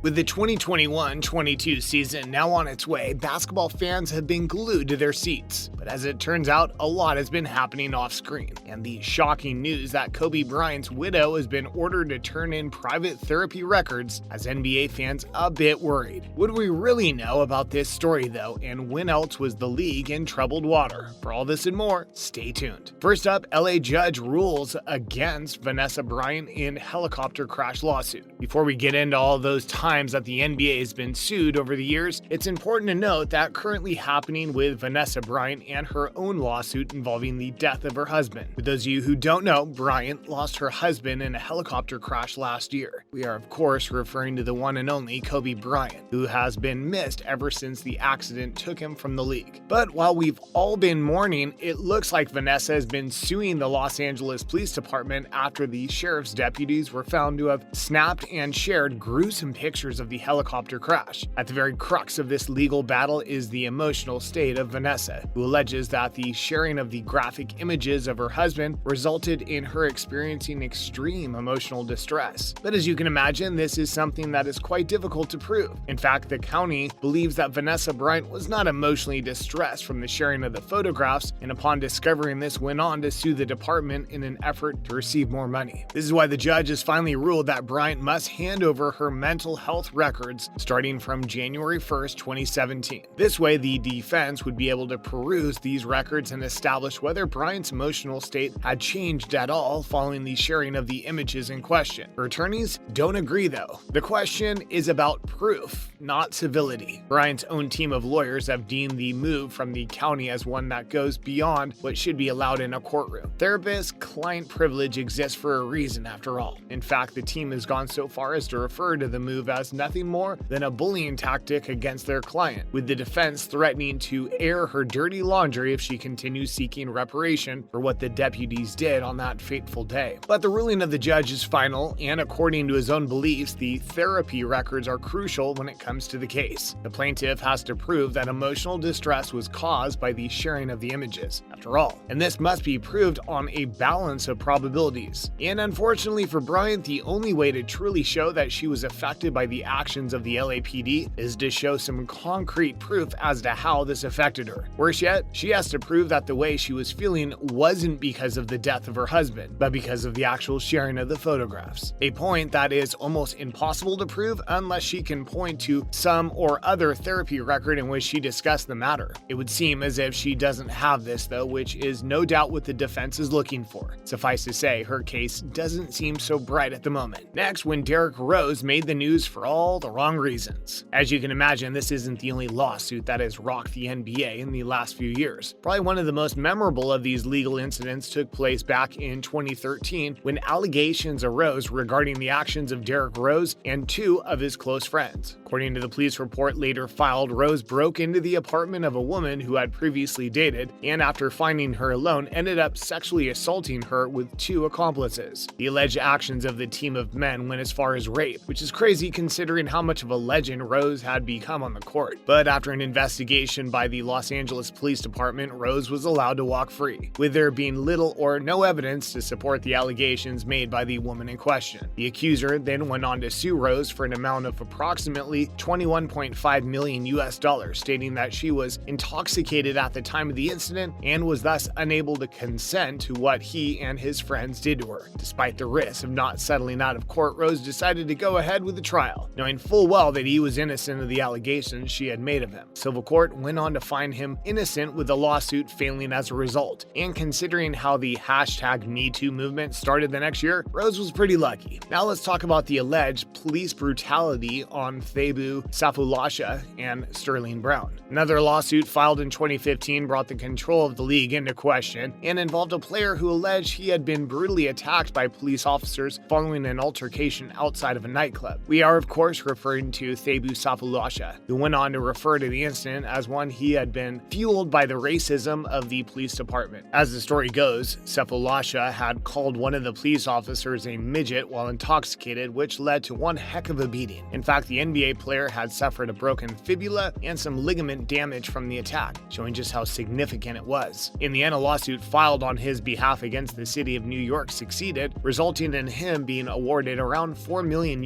With the 2021-22 season now on its way, basketball fans have been glued to their seats. But as it turns out, a lot has been happening off-screen. And the shocking news that Kobe Bryant's widow has been ordered to turn in private therapy records has NBA fans a bit worried. What do we really know about this story though, and when else was the league in troubled water? For all this and more, stay tuned. First up, LA judge rules against Vanessa Bryant in helicopter crash lawsuit. Before we get into all those times that the NBA has been sued over the years, it's important to note that currently happening with Vanessa Bryant and her own lawsuit involving the death of her husband. For those of you who don't know, Bryant lost her husband in a helicopter crash last year. We are of course referring to the one and only Kobe Bryant, who has been missed ever since the accident took him from the league. But while we've all been mourning, it looks like Vanessa has been suing the Los Angeles Police Department after the sheriff's deputies were found to have snapped and shared gruesome pictures of the helicopter crash. At the very crux of this legal battle is the emotional state of Vanessa, who alleges that the sharing of the graphic images of her husband resulted in her experiencing extreme emotional distress. But as you can imagine, this is something that is quite difficult to prove. In fact, the county believes that Vanessa Bryant was not emotionally distressed from the sharing of the photographs, and upon discovering this went on to sue the department in an effort to receive more money. This is why the judge has finally ruled that Bryant must hand over her mental health records starting from January 1st, 2017. This way, the defense would be able to peruse these records and establish whether Bryant's emotional state had changed at all following the sharing of the images in question. Her attorneys don't agree though. The question is about proof, not civility. Bryant's own team of lawyers have deemed the move from the county as one that goes beyond what should be allowed in a courtroom. Therapist-client privilege exists for a reason after all. In fact, the team has gone so far as to refer to the move as nothing more than a bullying tactic against their client, with the defense threatening to air her dirty laundry if she continues seeking reparation for what the deputies did on that fateful day. But the ruling of the judge is final, and according to his own beliefs, the therapy records are crucial when it comes to the case. The plaintiff has to prove that emotional distress was caused by the sharing of the images, after all, and this must be proved on a balance of probabilities. And unfortunately for Bryant, the only way to truly show that she was affected by the actions of the LAPD is to show some concrete proof as to how this affected her. Worse yet, she has to prove that the way she was feeling wasn't because of the death of her husband, but because of the actual sharing of the photographs. A point that is almost impossible to prove unless she can point to some or other therapy record in which she discussed the matter. It would seem as if she doesn't have this though, which is no doubt what the defense is looking for. Suffice to say, her case doesn't seem so bright at the moment. Next, when Derrick Rose made the news for all the wrong reasons. As you can imagine, this isn't the only lawsuit that has rocked the NBA in the last few years. Probably one of the most memorable of these legal incidents took place back in 2013 when allegations arose regarding the actions of Derrick Rose and two of his close friends. According to the police report later filed, Rose broke into the apartment of a woman who had previously dated, and after finding her alone, ended up sexually assaulting her with two accomplices. The alleged actions of the team of men went as far as rape, which is crazy considering how much of a legend Rose had become on the court. But after an investigation by the Los Angeles Police Department, Rose was allowed to walk free, with there being little or no evidence to support the allegations made by the woman in question. The accuser then went on to sue Rose for an amount of approximately $21.5 million, stating that she was intoxicated at the time of the incident and was thus unable to consent to what he and his friends did to her. Despite the risk of not settling out of court, Rose decided to go ahead with the trial, knowing full well that he was innocent of the allegations she had made of him. Civil court went on to find him innocent, with the lawsuit failing as a result. And considering how the #MeToo movement started the next year, Rose was pretty lucky. Now let's talk about the alleged police brutality on Thabo Sefolosha and Sterling Brown. Another lawsuit filed in 2015 brought the control of the league into question and involved a player who alleged he had been brutally attacked by police officers following an altercation outside of a nightclub. We are of course referring to Thabo Sefolosha, who went on to refer to the incident as one he had been fueled by the racism of the police department. As the story goes, Sefolosha had called one of the police officers a midget while intoxicated, which led to one heck of a beating. In fact, the NBA player had suffered a broken fibula and some ligament damage from the attack, showing just how significant it was. In the end, a lawsuit filed on his behalf against the city of New York succeeded, resulting in him being awarded around $4 million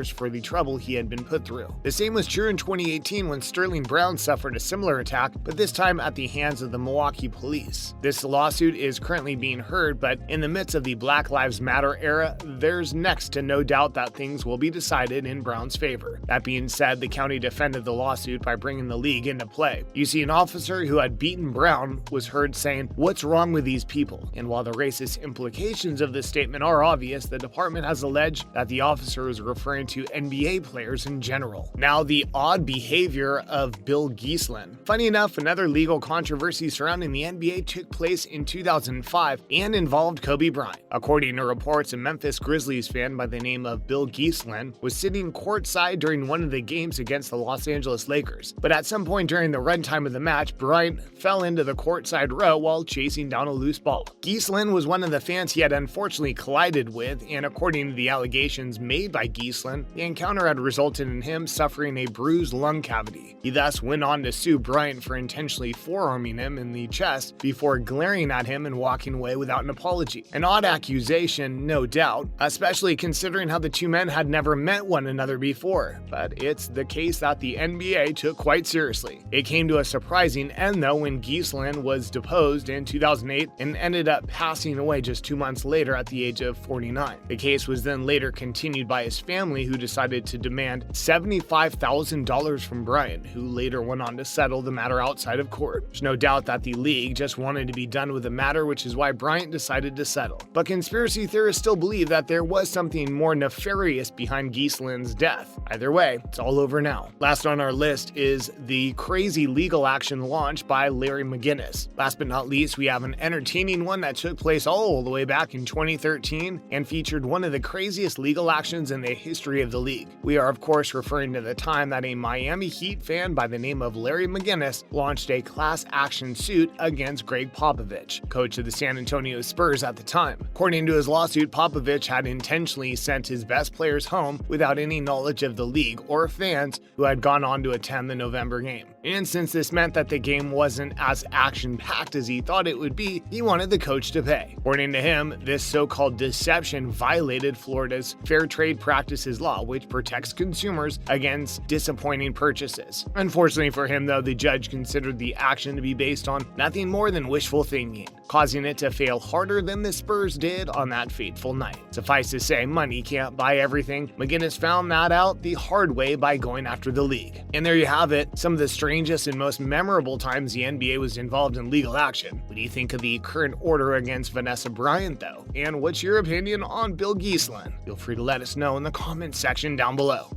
for the trouble he had been put through. The same was true in 2018 when Sterling Brown suffered a similar attack, but this time at the hands of the Milwaukee police. This lawsuit is currently being heard, but in the midst of the Black Lives Matter era, there's next to no doubt that things will be decided in Brown's favor. That being said, the county defended the lawsuit by bringing the league into play. You see, an officer who had beaten Brown was heard saying, "What's wrong with these people?" And while the racist implications of this statement are obvious, the department has alleged that the officer was referring to NBA players in general. Now, the odd behavior of Bill Gieslin. Funny enough, another legal controversy surrounding the NBA took place in 2005 and involved Kobe Bryant. According to reports, a Memphis Grizzlies fan by the name of Bill Gieslin was sitting courtside during one of the games against the Los Angeles Lakers. But at some point during the runtime of the match, Bryant fell into the courtside row while chasing down a loose ball. Gieslin was one of the fans he had unfortunately collided with, and according to the allegations made by Gieslin, the encounter had resulted in him suffering a bruised lung cavity. He thus went on to sue Bryant for intentionally forearming him in the chest before glaring at him and walking away without an apology. An odd accusation, no doubt, especially considering how the two men had never met one another before, but it's the case that the NBA took quite seriously. It came to a surprising end though when Gieslin was deposed in 2008 and ended up passing away just 2 months later at the age of 49. The case was then later continued by his family, who decided to demand $75,000 from Bryant, who later went on to settle the matter outside of court. There's no doubt that the league just wanted to be done with the matter, which is why Bryant decided to settle. But conspiracy theorists still believe that there was something more nefarious behind Gieslin's death. Either way, it's all over now. Last on our list is the crazy legal action launched by Larry McGinnis. Last but not least, we have an entertaining one that took place all the way back in 2013 and featured one of the craziest legal actions in the history of the league. We are of course referring to the time that a Miami Heat fan by the name of Larry McGinnis launched a class action suit against Greg Popovich, coach of the San Antonio Spurs at the time. According to his lawsuit, Popovich had intentionally sent his best players home without any knowledge of the league or fans who had gone on to attend the November game. And since this meant that the game wasn't as action-packed as he thought it would be, he wanted the coach to pay. According to him, this so-called deception violated Florida's Fair Trade Practices law, which protects consumers against disappointing purchases. Unfortunately for him, though, the judge considered the action to be based on nothing more than wishful thinking, causing it to fail harder than the Spurs did on that fateful night. Suffice to say, money can't buy everything. McGinnis found that out the hard way by going after the league. And there you have it, some of the strangest and most memorable times the NBA was involved in legal action. What do you think of the current order against Vanessa Bryant, though? And what's your opinion on Bill Gieslin? Feel free to let us know in the comments section down below.